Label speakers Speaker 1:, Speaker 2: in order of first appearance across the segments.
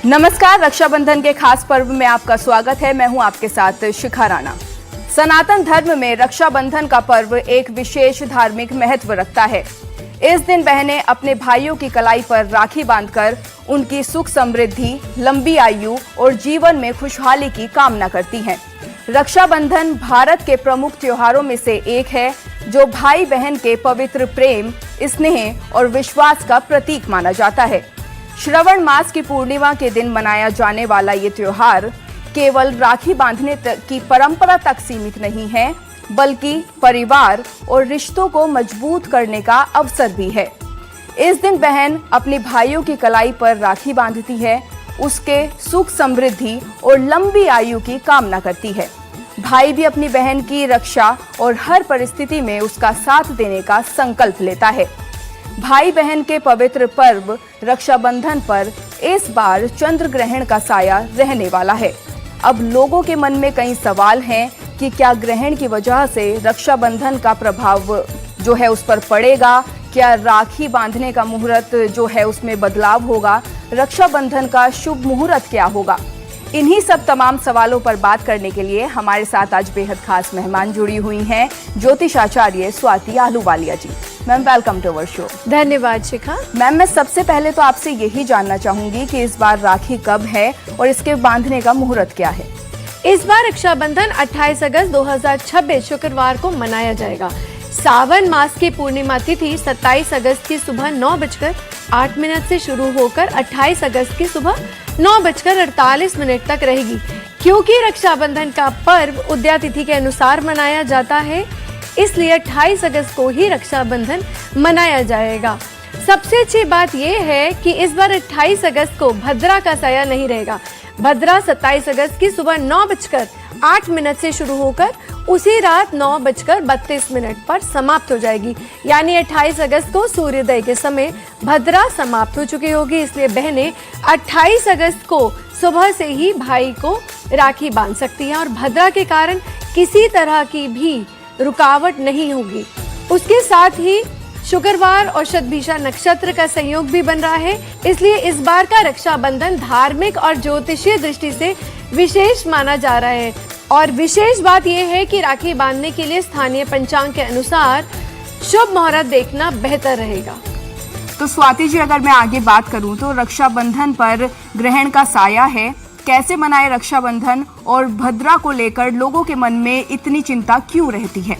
Speaker 1: नमस्कार, रक्षाबंधन के खास पर्व में आपका स्वागत है। मैं हूं आपके साथ शिखा राणा। सनातन धर्म में रक्षाबंधन का पर्व एक विशेष धार्मिक महत्व रखता है। इस दिन बहनें अपने भाइयों की कलाई पर राखी बांधकर उनकी सुख समृद्धि, लंबी आयु और जीवन में खुशहाली की कामना करती हैं। रक्षाबंधन भारत के प्रमुख त्योहारों में से एक है, जो भाई बहन के पवित्र प्रेम, स्नेह और विश्वास का प्रतीक माना जाता है। श्रावण मास की पूर्णिमा के दिन मनाया जाने वाला ये त्योहार केवल राखी बांधने की परंपरा तक सीमित नहीं है, बल्कि परिवार और रिश्तों को मजबूत करने का अवसर भी है। इस दिन बहन अपने भाइयों की कलाई पर राखी बांधती है, उसके सुख समृद्धि और लंबी आयु की कामना करती है। भाई भी अपनी बहन की रक्षा और हर परिस्थिति में उसका साथ देने का संकल्प लेता है। भाई बहन के पवित्र पर्व रक्षाबंधन पर इस बार चंद्र ग्रहण का साया रहने वाला है। अब लोगों के मन में कई सवाल हैं कि क्या ग्रहण की वजह से रक्षाबंधन का प्रभाव जो है उस पर पड़ेगा, क्या राखी बांधने का मुहूर्त जो है उसमें बदलाव होगा, रक्षाबंधन का शुभ मुहूर्त क्या होगा। इन्हीं सब तमाम सवालों पर बात करने के लिए हमारे साथ आज बेहद खास मेहमान जुड़ी हुई हैं, ज्योतिषाचार्य Swati Ahluwalia ji. Ma'am, welcome to our show.
Speaker 2: धन्यवाद शिखा।
Speaker 1: मैम, मैं सबसे पहले तो आपसे यही जानना चाहूंगी कि इस बार राखी कब है और इसके बांधने का मुहूर्त क्या है।
Speaker 2: इस बार रक्षाबंधन 28 अगस्त 2026 शुक्रवार को मनाया जाएगा। सावन मास की पूर्णिमा तिथि 27 अगस्त की सुबह 9:08 से शुरू होकर 28 अगस्त की सुबह 9:48 तक रहेगी। क्योंकि रक्षाबंधन का पर्व उदया तिथि के अनुसार मनाया जाता है, इसलिए 28 अगस्त को ही रक्षाबंधन मनाया जाएगा। सबसे अच्छी बात यह है कि इस बार 28 अगस्त को भद्रा का साया नहीं रहेगा। भद्रा 27 अगस्त की सुबह 9:08 से शुरू होकर उसी रात 9:32 पर समाप्त हो जाएगी। यानी 28 अगस्त को सूर्योदय के समय भद्रा समाप्त हो चुकी होगी। इसलिए बहनें 28 अगस्त को सुबह से ही भाई को राखी बांध सकती हैं और भद्रा के कारण किसी तरह की भी रुकावट नहीं होगी। उसके साथ ही शुक्रवार और शतभिषा नक्षत्र का संयोग भी बन रहा है, इसलिए इस बार का रक्षाबंधन धार्मिक और ज्योतिषीय दृष्टि से विशेष माना जा रहा है। और विशेष बात यह है कि राखी बांधने के लिए स्थानीय पंचांग के अनुसार शुभ मुहूर्त देखना बेहतर रहेगा।
Speaker 1: तो स्वाति जी, अगर मैं आगे बात करूं तो रक्षाबंधन पर ग्रहण का साया है, कैसे मनाए रक्षाबंधन और भद्रा को लेकर लोगों के मन में इतनी चिंता क्यों रहती है।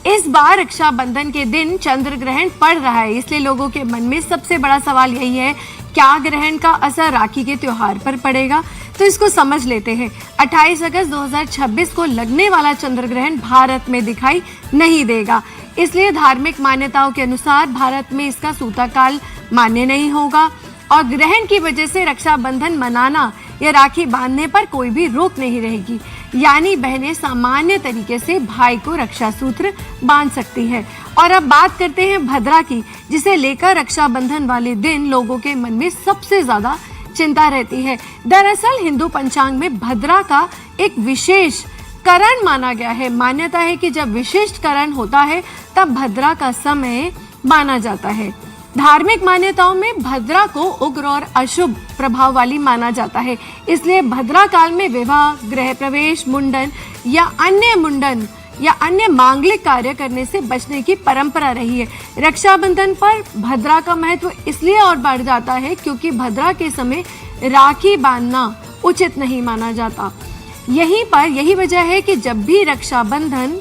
Speaker 2: इस बार रक्षाबंधन के दिन चंद्र ग्रहण पड़ रहा है, इसलिए लोगों के मन में सबसे बड़ा सवाल यही है, क्या ग्रहण का असर राखी के त्योहार पर पड़ेगा। तो इसको समझ लेते हैं। 28 अगस्त 2026 को लगने वाला चंद्र ग्रहण भारत में दिखाई नहीं देगा, इसलिए धार्मिक मान्यताओं के अनुसार भारत में इसका सूतकाल मान्य नहीं होगा और ग्रहण की वजह से रक्षाबंधन मनाना या राखी बांधने पर कोई भी रोक नहीं रहेगी। यानी बहनें सामान्य तरीके से भाई को रक्षा सूत्र बांध सकती है। और अब बात करते हैं भद्रा की, जिसे लेकर रक्षाबंधन वाले दिन लोगों के मन में सबसे ज्यादा चिंता रहती है। दरअसल हिंदू पंचांग में भद्रा का एक विशेष करण माना गया है। मान्यता है कि जब विशिष्ट करण होता है तब भद्रा का समय माना जाता है। धार्मिक मान्यताओं में भद्रा को उग्र और अशुभ प्रभाव वाली माना जाता है, इसलिए भद्रा काल में विवाह, गृह प्रवेश, मुंडन या अन्य मांगलिक कार्य करने से बचने की परंपरा रही है। रक्षाबंधन पर भद्रा का महत्व इसलिए और बढ़ जाता है क्योंकि भद्रा के समय राखी बांधना उचित नहीं माना जाता। यही वजह है कि जब भी रक्षाबंधन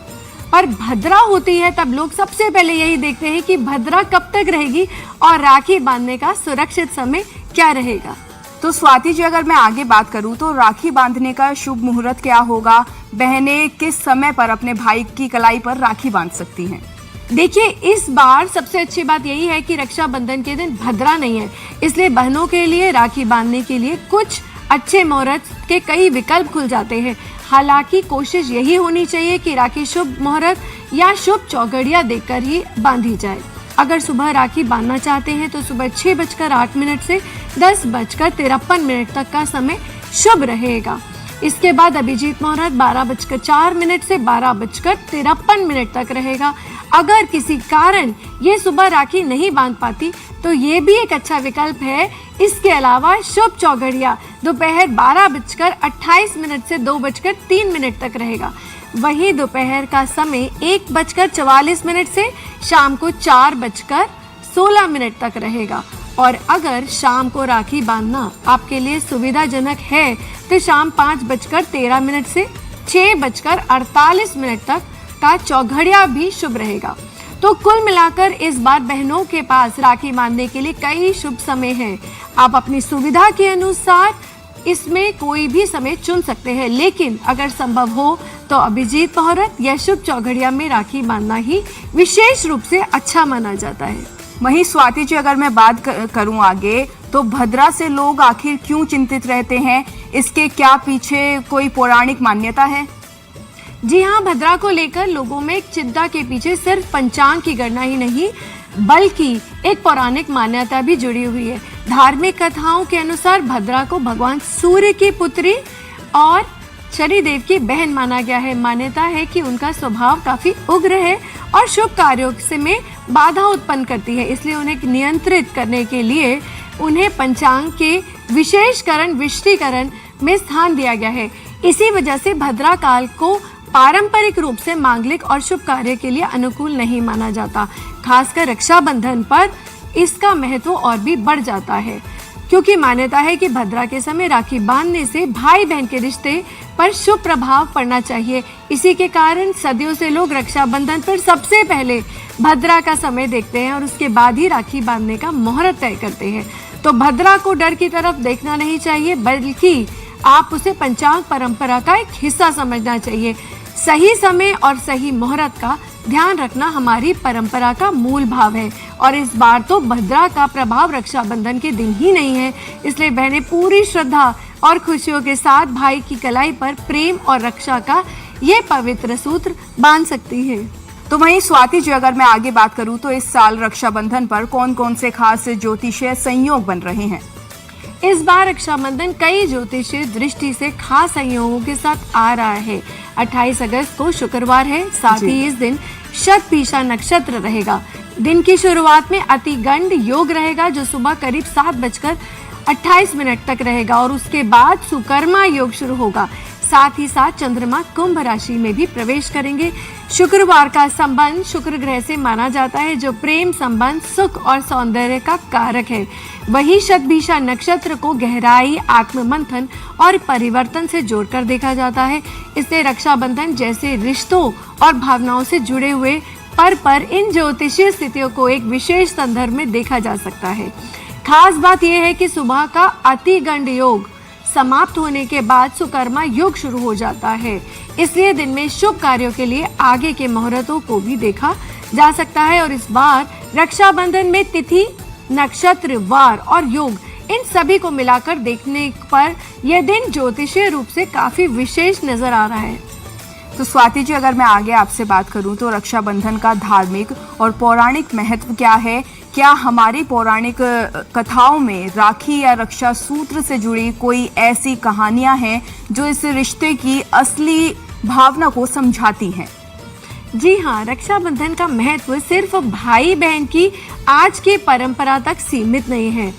Speaker 2: पर भद्रा होती है तब लोग सबसे पहले यही देखते हैं कि भद्रा कब तक रहेगी और राखी बांधने का सुरक्षित समय क्या रहेगा।
Speaker 1: तो स्वाति जी, अगर मैं आगे बात करूं तो राखी बांधने का शुभ मुहूर्त क्या होगा, बहनें किस समय पर अपने भाई की कलाई पर राखी बांध सकती हैं।
Speaker 2: देखिए, इस बार सबसे अच्छी बात यही है कि रक्षाबंधन के दिन भद्रा नहीं है, इसलिए बहनों के लिए राखी बांधने के लिए कुछ अच्छे मुहूर्त के कई विकल्प खुल जाते हैं। हालांकि कोशिश यही होनी चाहिए कि राखी शुभ मुहूर्त या शुभ चौघड़िया देखकर ही बांधी जाए। अगर सुबह राखी बांधना चाहते हैं तो सुबह 6:08 से 10:53 तक का समय शुभ रहेगा। इसके बाद अभिजीत मुहूर्त 12:04 से 12:53 तक रहेगा। अगर किसी कारण ये सुबह राखी नहीं बांध पाती तो ये भी एक अच्छा विकल्प है। इसके अलावा शुभ चौघड़िया दोपहर 12:28 से 2:03 तक रहेगा। वहीं दोपहर का समय 1:44 से शाम को 4:16 तक रहेगा। और अगर शाम को राखी बांधना आपके लिए सुविधाजनक है तो शाम 5:13 से 6:48 तक का चौघड़िया भी शुभ रहेगा। तो कुल मिलाकर इस बार बहनों के पास राखी बांधने के लिए कई शुभ समय हैं। आप अपनी सुविधा के अनुसार इसमें कोई भी समय चुन सकते हैं, लेकिन अगर संभव हो तो अभिजीत मुहूर्त या शुभ चौघड़िया में राखी बांधना ही विशेष रूप से अच्छा माना जाता है।
Speaker 1: वहीं स्वाति जी, अगर मैं बात करूं आगे, तो भद्रा से लोग आखिर क्यों चिंतित रहते हैं? इसके क्या पीछे कोई पौराणिक मान्यता है?
Speaker 2: जी हाँ, भद्रा को लेकर लोगों में एक चिंता के पीछे सिर्फ पंचांग की गणना ही नहीं बल्कि एक पौराणिक मान्यता भी जुड़ी हुई है। धार्मिक कथाओं के अनुसार भद्रा को भगवान सूर्य की पुत्री और शनिदेव की बहन माना गया है। मान्यता है कि उनका स्वभाव काफी उग्र है और शुभ कार्यों से में बाधा उत्पन्न करती है, इसलिए उन्हें नियंत्रित करने के लिए उन्हें पंचांग के विशेषकरण में स्थान दिया गया है। इसी वजह से भद्रा काल को पारंपरिक रूप से मांगलिक और शुभ कार्य के लिए अनुकूल नहीं माना जाता। खासकर रक्षाबंधन पर इसका महत्व और भी बढ़ जाता है, क्योंकि मान्यता है कि भद्रा के समय राखी बांधने से भाई बहन के रिश्ते पर शुभ प्रभाव पड़ना चाहिए। इसी के कारण सदियों से लोग रक्षाबंधन पर सबसे पहले भद्रा का समय देखते हैं और उसके बाद ही राखी बांधने का मुहूर्त तय करते हैं। तो भद्रा को डर की तरफ देखना नहीं चाहिए, बल्कि आप उसे पंचांग परंपरा का एक हिस्सा समझना चाहिए। सही समय और सही मुहूर्त का ध्यान रखना हमारी परंपरा का मूल भाव है। और इस बार तो भद्रा का प्रभाव रक्षाबंधन के दिन ही नहीं है, इसलिए बहनें पूरी श्रद्धा और खुशियों के साथ भाई की कलाई पर प्रेम और रक्षा का ये पवित्र सूत्र बांध सकती है।
Speaker 1: तो वहीं स्वाति जी, अगर मैं आगे बात करूं तो इस साल रक्षाबंधन पर कौन कौन से खास ज्योतिषीय संयोग बन रहे हैं?
Speaker 2: इस बार रक्षाबंधन कई ज्योतिषीय दृष्टि से खास संयोगों के साथ आ रहा है। 28 अगस्त को शुक्रवार है, साथ ही इस दिन शतभिषा नक्षत्र रहेगा। दिन की शुरुआत में अतिगंड योग रहेगा जो सुबह करीब 7:28 तक रहेगा और उसके बाद सुकर्मा योग शुरू होगा। साथ ही साथ चंद्रमा कुंभ राशि में भी प्रवेश करेंगे। शुक्रवार का संबंध शुक्र ग्रह से माना जाता है जो प्रेम संबंध, सुख और सौंदर्य का कारक है। वही शतभिषा नक्षत्र को गहराई, आत्ममंथन और परिवर्तन से जोड़कर देखा जाता है। इससे रक्षाबंधन जैसे रिश्तों और भावनाओं से जुड़े हुए पर इन ज्योतिषीय स्थितियों को एक विशेष संदर्भ में देखा जा सकता है। खास बात यह है कि सुबह का अतिगंड योग समाप्त होने के बाद सुकर्मा योग शुरू हो जाता है, इसलिए दिन में शुभ कार्यों के लिए आगे के मुहूर्तों को भी देखा जा सकता है। और इस बार रक्षाबंधन में तिथि, नक्षत्र, वार और योग इन सभी को मिलाकर देखने पर यह दिन ज्योतिषीय रूप से काफी विशेष नजर आ रहा है।
Speaker 1: तो स्वाति जी, अगर मैं आगे आपसे बात करूं तो रक्षाबंधन का धार्मिक और पौराणिक महत्व क्या है? क्या हमारी पौराणिक कथाओं में राखी या रक्षा सूत्र से जुड़ी कोई ऐसी कहानियां हैं जो इस रिश्ते की असली भावना को समझाती हैं?
Speaker 2: जी हाँ, रक्षाबंधन का महत्व सिर्फ भाई बहन की आज की परंपरा तक सीमित नहीं है।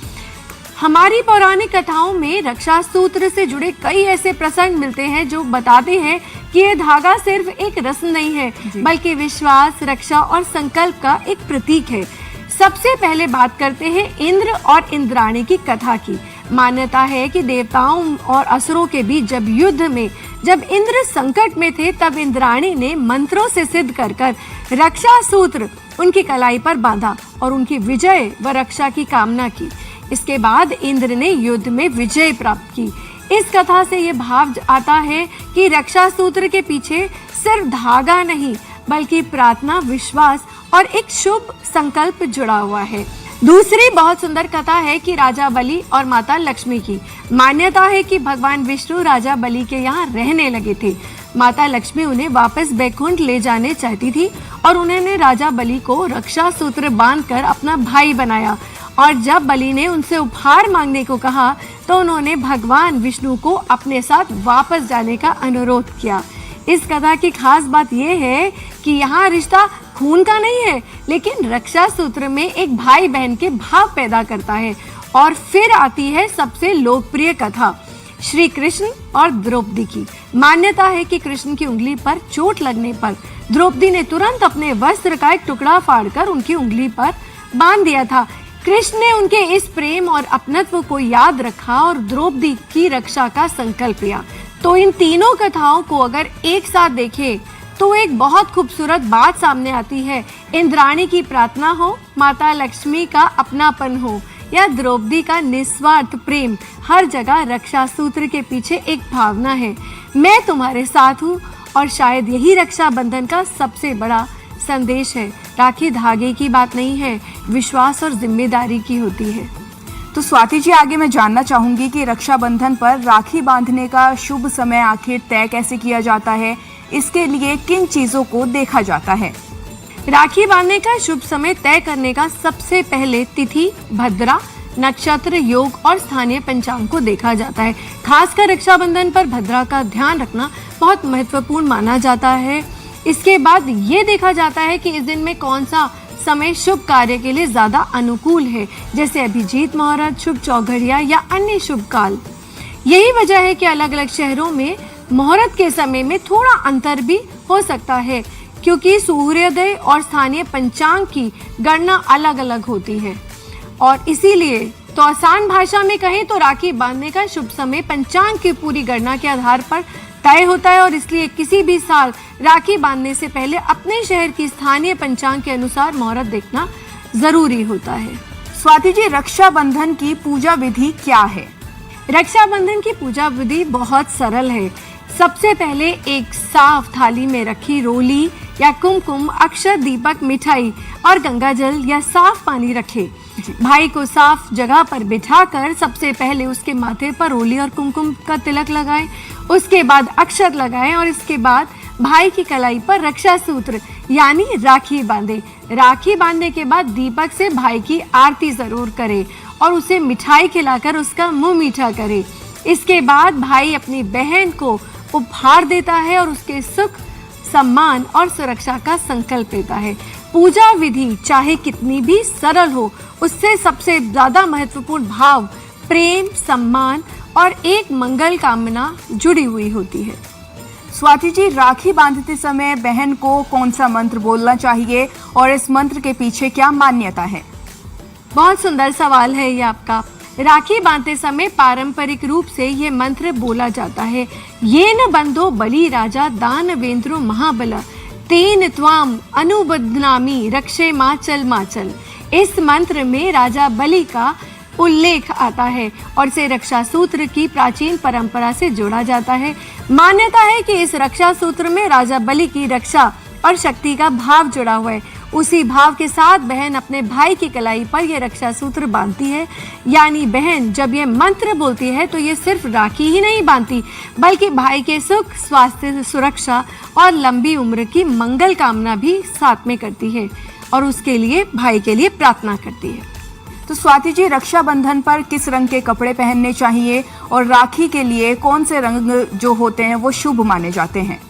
Speaker 2: हमारी पौराणिक कथाओं में रक्षा सूत्र से जुड़े कई ऐसे प्रसंग मिलते हैं जो बताते हैं कि ये धागा सिर्फ एक रस्म नहीं है, बल्कि विश्वास, रक्षा और संकल्प का एक प्रतीक है। सबसे पहले बात करते हैं इंद्र और इंद्राणी की कथा की। मान्यता है कि देवताओं और असुरों के बीच जब इंद्र संकट में थे, तब इंद्राणी ने मंत्रों से सिद्ध कर रक्षा सूत्र उनकी कलाई पर बांधा और उनकी विजय व रक्षा की कामना की। इसके बाद इंद्र ने युद्ध में विजय प्राप्त की। इस कथा से ये भाव आता है कि रक्षा सूत्र के पीछे सिर्फ धागा नहीं, बल्कि प्रार्थना, विश्वास और एक शुभ संकल्प जुड़ा हुआ है। दूसरी बहुत सुंदर कथा है कि राजा बलि और माता लक्ष्मी की। मान्यता है कि भगवान विष्णु राजा बलि के यहाँ रहने लगे थे। माता लक्ष्मी उन्हें वापस बैकुंठ ले जाने चाहती थी और उन्होंने राजा बलि को रक्षा सूत्र बांधकर अपना भाई बनाया और जब बलि ने उनसे उपहार मांगने को कहा तो उन्होंने भगवान विष्णु को अपने साथ वापस जाने का अनुरोध किया। इस कथा की खास बात यह है कि यहाँ रिश्ता खून का नहीं है, लेकिन रक्षा सूत्र में एक भाई बहन के भाव पैदा करता है। और फिर आती है सबसे लोकप्रिय कथा, श्री कृष्ण और द्रौपदी की। मान्यता है कि कृष्ण की उंगली पर चोट लगने पर द्रौपदी ने तुरंत अपने वस्त्र का एक टुकड़ा फाड़कर उनकी उंगली पर बांध दिया था। कृष्ण ने उनके इस प्रेम और अपनत्व को याद रखा और द्रौपदी की रक्षा का संकल्प लिया। तो इन तीनों कथाओं को अगर एक साथ देखें तो एक बहुत खूबसूरत बात सामने आती है। इंद्राणी की प्रार्थना हो, माता लक्ष्मी का अपनापन हो या द्रौपदी का निस्वार्थ प्रेम, हर जगह रक्षा सूत्र के पीछे एक भावना है, मैं तुम्हारे साथ हूँ। और शायद यही रक्षाबंधन का सबसे बड़ा संदेश है। राखी धागे की बात नहीं है, विश्वास और जिम्मेदारी की होती है।
Speaker 1: तो स्वाति जी, आगे मैं जानना चाहूंगी कि रक्षाबंधन पर राखी बांधने का शुभ समय आखिर तय कैसे किया जाता है, इसके लिए किन चीजों को देखा जाता है?
Speaker 2: राखी बांधने का शुभ समय तय करने का सबसे पहले तिथि, भद्रा, नक्षत्र, योग और स्थानीय पंचांग को देखा जाता है। खासकर रक्षाबंधन पर भद्रा का ध्यान रखना बहुत महत्वपूर्ण माना जाता है। इसके बाद ये देखा जाता है कि इस दिन में कौन सा समय शुभ कार्य के लिए ज्यादा अनुकूल है, जैसे अभिजीत मुहूर्त, शुभ चौघड़िया या अन्य शुभ काल। यही वजह है कि अलग अलग शहरों में मुहूर्त के समय में थोड़ा अंतर भी हो सकता है, क्योंकि सूर्योदय और स्थानीय पंचांग की गणना अलग अलग होती है। और इसीलिए तो आसान भाषा में कहें तो राखी बांधने का शुभ समय पंचांग की पूरी गणना के आधार पर तय होता है। और इसलिए किसी भी साल राखी बांधने से पहले अपने शहर की स्थानीय पंचांग के अनुसार मुहूर्त देखना जरूरी होता है।
Speaker 1: स्वाति जी, रक्षाबंधन की पूजा विधि क्या है?
Speaker 2: रक्षाबंधन की पूजा विधि बहुत सरल है। सबसे पहले एक साफ थाली में रखी रोली या कुमकुम, अक्षत, दीपक, मिठाई और गंगाजल या साफ पानी रखें। भाई को साफ जगह पर बिठाकर सबसे पहले उसके माथे पर रोली और कुमकुम का तिलक लगाएं, उसके बाद अक्षत लगाएं और इसके बाद भाई की कलाई पर रक्षा सूत्र यानी राखी बांधे। राखी बांधने के बाद दीपक से भाई की आरती जरूर करें और उसे मिठाई खिलाकर उसका मुंह मीठा करें। इसके बाद भाई अपनी बहन को उपहार देता है और उसके सुख, सम्मान और सुरक्षा का संकल्प लेता है। पूजा विधि चाहे कितनी भी सरल हो, उससे सबसे ज्यादा महत्वपूर्ण भाव, प्रेम, सम्मान और एक मंगल कामना जुड़ी हुई होती है।
Speaker 1: स्वाति जी, राखी बांधते समय बहन को कौन सा मंत्र बोलना चाहिए और इस मंत्र के पीछे क्या मान्यता है?
Speaker 2: बहुत सुंदर सवाल है ये आपका। राखी बांधते समय पारंपरिक रूप से ये मंत्र बोला जाता है, ये न बंधो बलि राजा दानवेंद्रो महाबला तेन त्वाम अनुबध्नामी रक्षे माचल माचल। इस मंत्र में राजा बलि का उल्लेख आता है और इसे रक्षा सूत्र की प्राचीन परंपरा से जोड़ा जाता है। मान्यता है कि इस रक्षा सूत्र में राजा बलि की रक्षा और शक्ति का भाव जुड़ा हुआ है। उसी भाव के साथ बहन अपने भाई की कलाई पर यह रक्षा सूत्र बांधती है। यानी बहन जब ये मंत्र बोलती है तो ये सिर्फ राखी ही नहीं बांधती, बल्कि भाई के सुख, स्वास्थ्य, सुरक्षा और लंबी उम्र की मंगल कामना भी साथ में करती है और उसके लिए, भाई के लिए प्रार्थना करती है।
Speaker 1: तो स्वाति जी, रक्षाबंधन पर किस रंग के कपड़े पहनने चाहिए और राखी के लिए कौन से रंग जो होते हैं वो शुभ माने जाते हैं?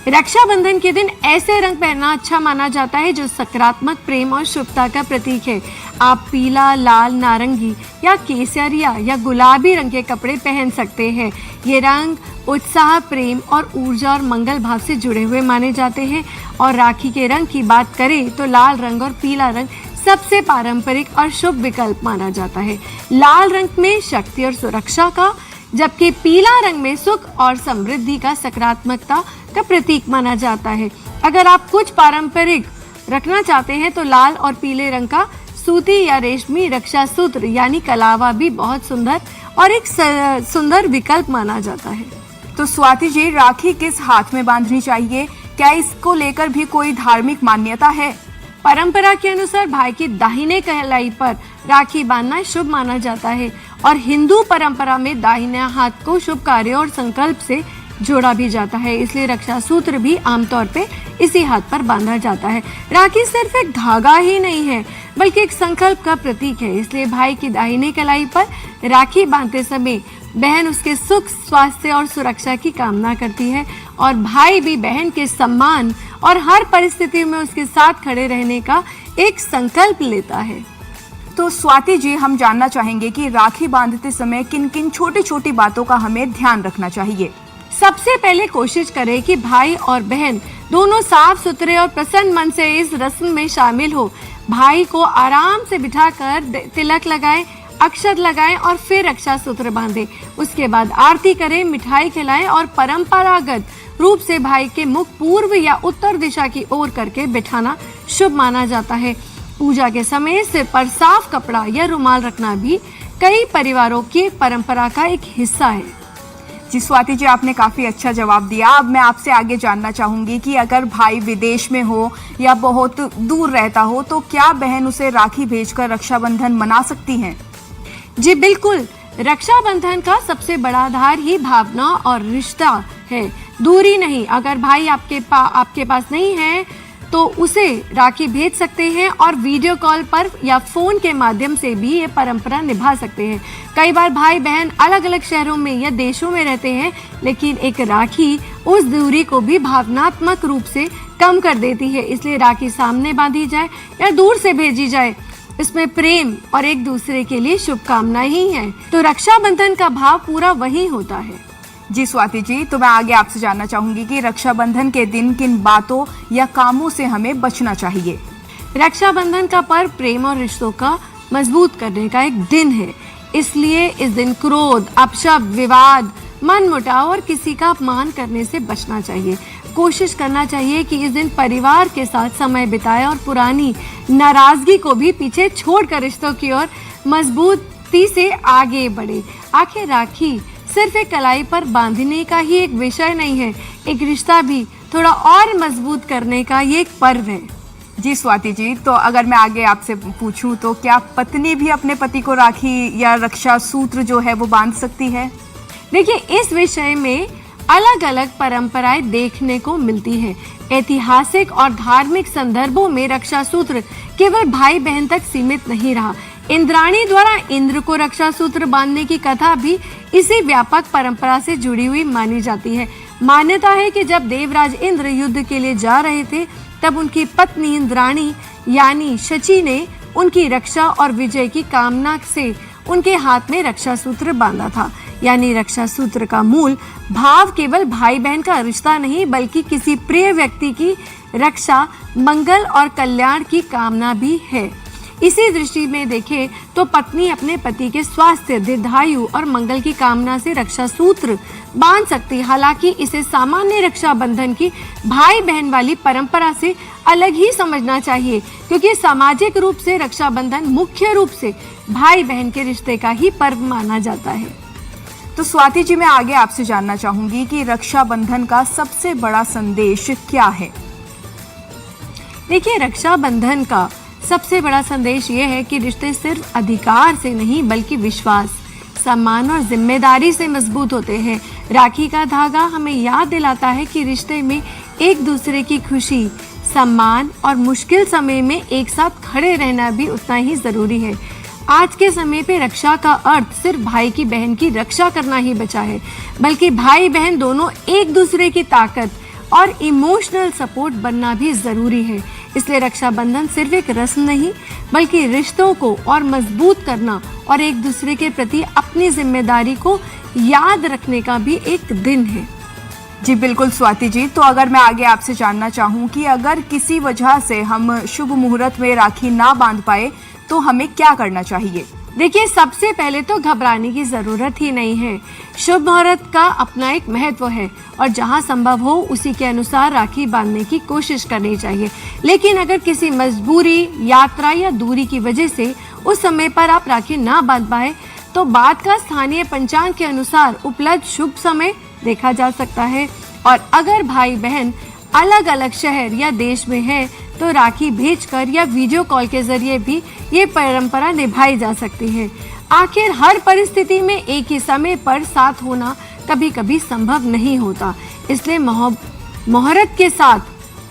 Speaker 2: रक्षाबंधन के दिन ऐसे रंग पहनना अच्छा माना जाता है जो सकारात्मक प्रेम और शुभता का प्रतीक है। आप पीला, लाल, नारंगी या केसरिया या गुलाबी रंग के कपड़े पहन सकते हैं। ये रंग उत्साह, प्रेम और ऊर्जा और मंगल भाव से जुड़े हुए माने जाते हैं। और राखी के रंग की बात करें तो लाल रंग और पीला रंग सबसे पारंपरिक और शुभ विकल्प माना जाता है। लाल रंग में शक्ति और सुरक्षा का, जबकि पीला रंग में सुख और समृद्धि का, सकारात्मकता का प्रतीक माना जाता है। अगर आप कुछ पारंपरिक रखना चाहते हैं तो लाल और पीले रंग का सूती या रेशमी रक्षा सूत्र यानी कलावा भी बहुत सुंदर और एक सुंदर विकल्प माना जाता है।
Speaker 1: तो स्वाति जी, राखी किस हाथ में बांधनी चाहिए? क्या इसको लेकर भी कोई धार्मिक मान्यता है?
Speaker 2: परंपरा के अनुसार भाई की दाहिने कलाई पर राखी बांधना शुभ माना जाता है और हिंदू परंपरा में दाहिने हाथ को शुभ कार्य और संकल्प से जोड़ा भी जाता है, इसलिए रक्षा सूत्र भी आमतौर पे इसी हाथ पर बांधा जाता है। राखी सिर्फ एक धागा ही नहीं है बल्कि एक संकल्प का प्रतीक है, इसलिए भाई की दाहिने कलाई पर राखी बांधते समय बहन उसके सुख, स्वास्थ्य और सुरक्षा की कामना करती है और भाई भी बहन के सम्मान और हर परिस्थिति में उसके साथ खड़े रहने का एक संकल्प लेता है।
Speaker 1: तो स्वाति जी, हम जानना चाहेंगे कि राखी बांधते समय किन किन छोटी छोटी बातों का हमें ध्यान रखना चाहिए।
Speaker 2: सबसे पहले कोशिश करें कि भाई और बहन दोनों साफ सुथरे और प्रसन्न मन से इस रस्म में शामिल हो। भाई को आराम से बिठाकर तिलक लगाएं, अक्षत लगाएं और फिर रक्षा सूत्र बांधें। उसके बाद आरती करें, मिठाई खिलाएं और परंपरागत रूप से भाई के मुख पूर्व या उत्तर दिशा की ओर करके बिठाना शुभ माना जाता है। पूजा के समय सिर पर साफ कपड़ा या रुमाल रखना भी कई परिवारों की परंपरा का एक हिस्सा है।
Speaker 1: जी स्वाति जी, आपने काफ़ी अच्छा जवाब दिया। अब मैं आपसे आगे जानना चाहूँगी कि अगर भाई विदेश में हो या बहुत दूर रहता हो तो क्या बहन उसे राखी भेजकर रक्षाबंधन मना सकती हैं?
Speaker 2: जी बिल्कुल, रक्षाबंधन का सबसे बड़ा आधार ही भावना और रिश्ता है, दूरी नहीं। अगर भाई आपके पास नहीं है तो उसे राखी भेज सकते हैं और वीडियो कॉल पर या फोन के माध्यम से भी ये परंपरा निभा सकते हैं। कई बार भाई बहन अलग अलग शहरों में या देशों में रहते हैं, लेकिन एक राखी उस दूरी को भी भावनात्मक रूप से कम कर देती है, इसलिए राखी सामने बांधी जाए या दूर से भेजी जाए, इसमें प्रेम और एक दूसरे के लिए शुभकामनाएं ही है। तो रक्षाबंधन का भाव पूरा वही होता है।
Speaker 1: जी स्वाति जी, तो मैं आगे आपसे जानना चाहूंगी कि रक्षाबंधन के दिन किन बातों या कामों से हमें बचना चाहिए।
Speaker 2: रक्षाबंधन का पर्व प्रेम और रिश्तों का मजबूत करने का एक दिन है, इसलिए इस दिन क्रोध, अपशब्द, विवाद, मनमुटाव और किसी का अपमान करने से बचना चाहिए। कोशिश करना चाहिए कि इस दिन परिवार के साथ समय बिताए और पुरानी नाराजगी को भी पीछे छोड़कर रिश्तों की ओर मजबूती से आगे बढ़े। आखिर राखी सिर्फ एक कलाई पर बांधने का ही एक विषय नहीं है, एक रिश्ता भी थोड़ा और मजबूत करने का ये एक पर्व है।
Speaker 1: जी स्वाति जी, तो अगर मैं आगे आपसे पूछूं तो क्या पत्नी भी अपने पति को राखी या रक्षा सूत्र जो है वो बांध सकती है?
Speaker 2: देखिए, इस विषय में अलग अलग परंपराएं देखने को मिलती हैं। ऐतिहासिक और धार्मिक संदर्भों में रक्षा सूत्र केवल भाई बहन तक सीमित नहीं रहा। इंद्राणी द्वारा इंद्र को रक्षा सूत्र बांधने की कथा भी इसी व्यापक परंपरा से जुड़ी हुई मानी जाती है। मान्यता है कि जब देवराज इंद्र युद्ध के लिए जा रहे थे तब उनकी पत्नी इंद्राणी यानी शची ने उनकी रक्षा और विजय की कामना से उनके हाथ में रक्षा सूत्र बांधा था। यानी रक्षा सूत्र का मूल भाव केवल भाई बहन का रिश्ता नहीं बल्कि किसी प्रिय व्यक्ति की रक्षा, मंगल और कल्याण की कामना भी है। इसी दृष्टि में देखें तो पत्नी अपने पति के स्वास्थ्य, दीर्घायु और मंगल की कामना से रक्षा सूत्र बांध सकती है। हालांकि इसे सामान्य रक्षाबंधन की भाई बहन वाली परंपरा से अलग ही समझना चाहिए, क्योंकि सामाजिक रूप से रक्षाबंधन मुख्य रूप से भाई बहन के रिश्ते का ही पर्व माना जाता है।
Speaker 1: तो स्वाति जी, मैं आगे आपसे जानना चाहूंगी कि रक्षाबंधन का सबसे बड़ा संदेश क्या है?
Speaker 2: देखिए, रक्षाबंधन का सबसे बड़ा संदेश ये है कि रिश्ते सिर्फ अधिकार से नहीं बल्कि विश्वास, सम्मान और जिम्मेदारी से मजबूत होते हैं। राखी का धागा हमें याद दिलाता है कि रिश्ते में एक दूसरे की खुशी, सम्मान और मुश्किल समय में एक साथ खड़े रहना भी उतना ही जरूरी है। आज के समय पे रक्षा का अर्थ सिर्फ भाई की बहन की रक्षा करना ही बचा है, बल्कि भाई बहन दोनों एक दूसरे की ताकत और इमोशनल सपोर्ट बनना भी जरूरी है। इसलिए रक्षाबंधन सिर्फ एक रस्म नहीं बल्कि रिश्तों को और मजबूत करना और एक दूसरे के प्रति अपनी जिम्मेदारी को याद रखने का भी एक दिन है।
Speaker 1: जी बिल्कुल स्वाति जी, तो अगर मैं आगे आपसे जानना चाहूँ कि अगर किसी वजह से हम शुभ मुहूर्त में राखी ना बांध पाए तो हमें क्या करना चाहिए?
Speaker 2: देखिए, सबसे पहले तो घबराने की जरूरत ही नहीं है। शुभ मुहूर्त का अपना एक महत्व है और जहां संभव हो उसी के अनुसार राखी बांधने की कोशिश करनी चाहिए। लेकिन अगर किसी मजबूरी, यात्रा या दूरी की वजह से उस समय पर आप राखी ना बांध पाए तो बाद का स्थानीय पंचांग के अनुसार उपलब्ध शुभ समय देखा जा सकता है। और अगर भाई बहन अलग अलग शहर या देश में है तो राखी भेजकर या वीडियो कॉल के जरिए भी ये परंपरा निभाई जा सकती है। आखिर हर परिस्थिति में एक ही समय पर साथ होना कभी कभी संभव नहीं होता। इसलिए मुहूर्त के साथ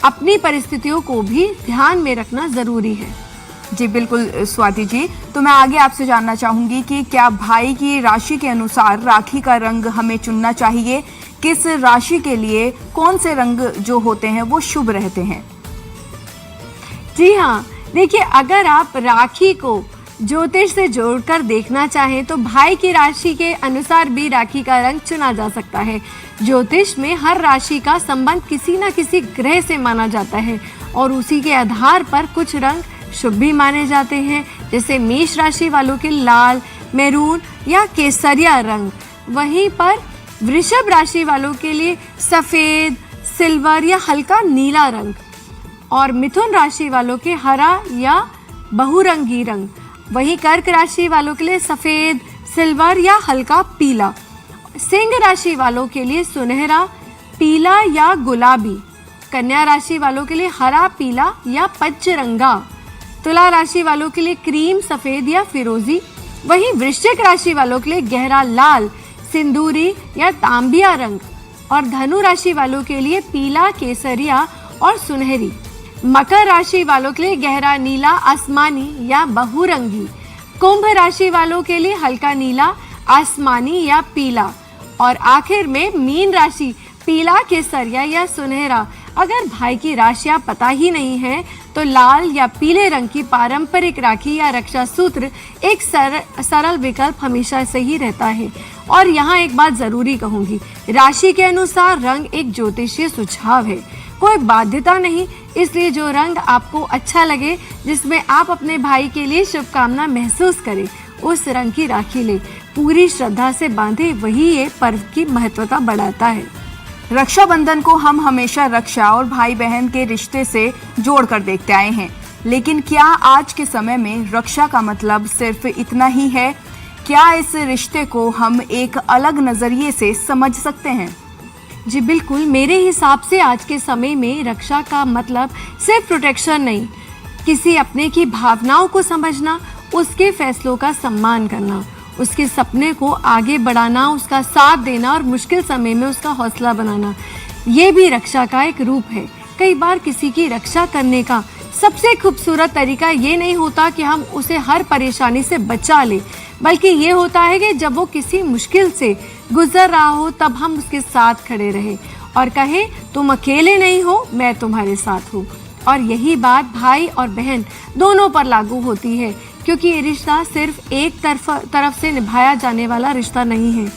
Speaker 2: अपनी परिस्थितियों को भी ध्यान में रखना जरूरी है।
Speaker 1: जी बिल्कुल स्वाति जी, तो मैं आगे आपसे जानना चाहूंगी कि क्या भाई की राशि के अनुसार राखी का रंग हमें चुनना चाहिए? किस राशि के लिए कौन से रंग जो होते हैं वो शुभ रहते हैं?
Speaker 2: जी हाँ, देखिए, अगर आप राखी को ज्योतिष से जोड़कर देखना चाहें तो भाई की राशि के अनुसार भी राखी का रंग चुना जा सकता है। ज्योतिष में हर राशि का संबंध किसी न किसी ग्रह से माना जाता है और उसी के आधार पर कुछ रंग शुभ भी माने जाते हैं, जैसे मेष राशि वालों के लाल, मैरून या केसरिया रंग। वहीं पर वृषभ राशि वालों के लिए सफेद, सिल्वर या हल्का नीला रंग, और मिथुन राशि वालों के हरा या बहुरंगी रंग। वहीं कर्क राशि वालों के लिए सफेद, सिल्वर या हल्का पीला। सिंह राशि वालों के लिए सुनहरा, पीला या गुलाबी। कन्या राशि वालों के लिए हरा, पीला या पचरंगा। तुला राशि वालों के लिए क्रीम, सफेद या फिरोजी। वहीं वृश्चिक राशि वालों के लिए गहरा लाल, सिंदूरी या तांबिया रंग, और धनु राशि वालों के लिए पीला, केसरिया और सुनहरी। मकर राशि वालों के लिए गहरा नीला, आसमानी या बहुरंगी। कुंभ राशि वालों के लिए हल्का नीला, आसमानी या पीला, और आखिर में मीन राशि पीला, केसरिया या सुनहरा। अगर भाई की राशियां पता ही नहीं है तो लाल या पीले रंग की पारंपरिक राखी या रक्षा सूत्र एक सरल विकल्प हमेशा से ही रहता है। और यहाँ एक बात जरूरी कहूंगी, राशि के अनुसार रंग एक ज्योतिषीय सुझाव है, कोई बाध्यता नहीं। इसलिए जो रंग आपको अच्छा लगे, जिसमें आप अपने भाई के लिए शुभकामना महसूस करें, उस रंग की राखी ले। पूरी श्रद्धा से बांधे, वही ये पर्व की महत्वता बढ़ाता है।
Speaker 1: रक्षाबंधन को हम हमेशा रक्षा और भाई बहन के रिश्ते से जोड़कर देखते आए हैं, लेकिन क्या आज के समय में रक्षा का मतलब सिर्फ इतना ही है? क्या इस रिश्ते को हम एक अलग नजरिए से समझ सकते हैं?
Speaker 2: जी बिल्कुल, मेरे हिसाब से आज के समय में रक्षा का मतलब सिर्फ प्रोटेक्शन नहीं, किसी अपने की भावनाओं को समझना, उसके फैसलों का सम्मान करना, उसके सपने को आगे बढ़ाना, उसका साथ देना और मुश्किल समय में उसका हौसला बनाना, ये भी रक्षा का एक रूप है। कई बार किसी की रक्षा करने का सबसे खूबसूरत तरीका ये नहीं होता कि हम उसे हर परेशानी से बचा लें, बल्कि ये होता है कि जब वो किसी मुश्किल से गुजर रहा हो तब हम उसके साथ खड़े रहे और कहें, तुम अकेले नहीं हो, मैं तुम्हारे साथ हूँ। और यही बात भाई और बहन दोनों पर लागू होती है, क्योंकि ये रिश्ता सिर्फ एक तरफ से निभाया जाने वाला रिश्ता नहीं है।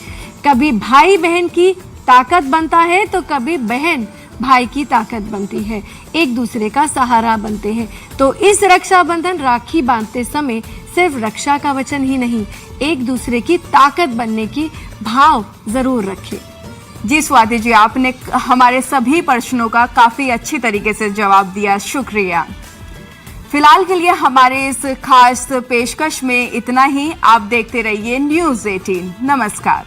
Speaker 2: कभी भाई बहन की ताकत बनता है तो कभी बहन भाई की ताकत बनती है, एक दूसरे का सहारा बनते हैं। तो इस रक्षाबंधन राखी बांधते समय सिर्फ रक्षा का वचन ही नहीं, एक दूसरे की ताकत बनने की भाव जरूर रखें।
Speaker 1: जी स्वाति जी, आपने हमारे सभी प्रश्नों का काफी अच्छी तरीके से जवाब दिया, शुक्रिया। फिलहाल के लिए हमारे इस खास पेशकश में इतना ही। आप देखते रहिए न्यूज़ 18। नमस्कार।